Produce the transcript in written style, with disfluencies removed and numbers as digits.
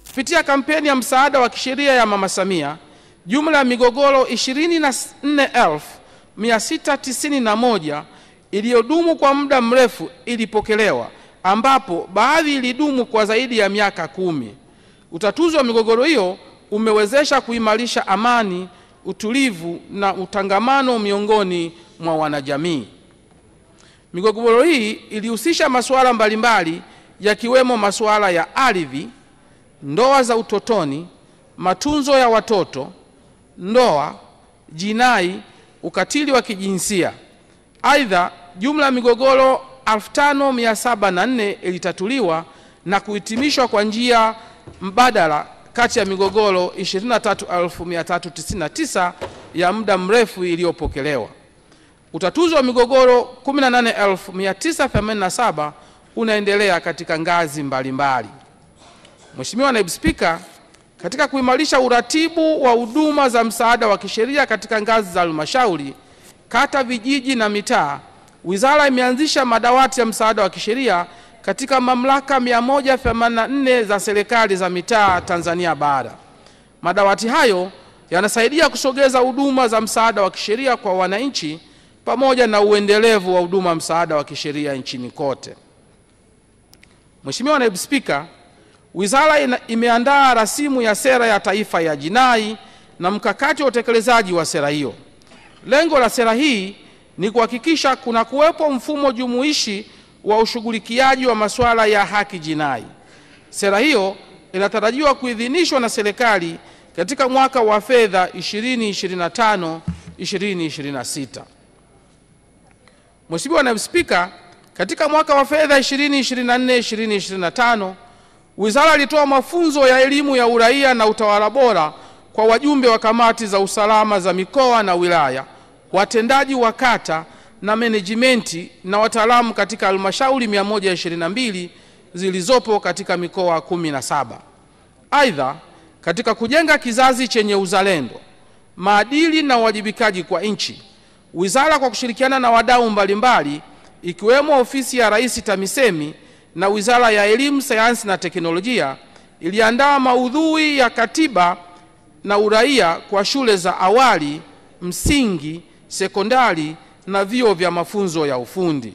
Kupitia kampeni ya msaada wa kisheria ya Mama Samia, jumla ya migogoro 24,691 iliyodumu kwa muda mrefu ilipokelewa, ambapo baadhi ilidumu kwa zaidi ya miaka 10. Utatuzi wa migogoro hiyo umewezesha kuimarisha amani, utulivu na utangamano miongoni mwa wanajamii. Migogoro hii ilihusisha masuala mbalimbali yakiwemo masuala ya ardhi, ndoa za utotoni, matunzo ya watoto, ndoa, jinai, ukatili wa kijinsia. Aidha, jumla ya migogoro 5704 ilitatuliwa na kuhitimishwa kwa njia mbadala kati ya migogoro 23,399 ya muda mrefu iliyopokelewa. Utatuzi wa migogoro 18,987 unaendelea katika ngazi mbalimbali. Mheshimiwa Naibu Spika, katika kuimarisha uratibu wa huduma za msaada wa kisheria katika ngazi za halmashauri, kata, vijiji na mitaa, wizara imeanzisha madawati ya msaada wa kisheria katika mamlaka 184 za serikali za mitaa Tanzania bara. Madawati hayo yanasaidia kusogeza huduma za msaada wa kisheria kwa wananchi pamoja na uendelevu wa huduma msaada wa kisheria nchini kote. Mheshimiwa Naibu Spika, wizara imeandaa rasimu ya sera ya taifa ya jinai na mkakati wa utekelezaji wa sera hiyo. Lengo la sera hii ni kuhakikisha kuna kuwepo mfumo jumuishi wa ushughulikiaji wa masuala ya haki jinai. Sera hiyo inatarajiwa kuidhinishwa na serikali katika mwaka wa fedha 2025-2026. Mheshimiwa Naibu Spika, katika mwaka wa fedha 2024-2025, wizara ilitoa mafunzo ya elimu ya uraia na utawala bora kwa wajumbe wa kamati za usalama za mikoa na wilaya, watendaji wa kata na menejimenti na wataalamu katika halmashauri 122 zilizopo katika mikoa 17. Aidha, katika kujenga kizazi chenye uzalendo, maadili na uwajibikaji kwa nchi, wizara kwa kushirikiana na wadau mbalimbali ikiwemo ofisi ya Rais TAMISEMI na Wizara ya Elimu, Sayansi na Teknolojia iliandaa maudhui ya katiba na uraia kwa shule za awali, msingi, sekondari na vyuo vya mafunzo ya ufundi.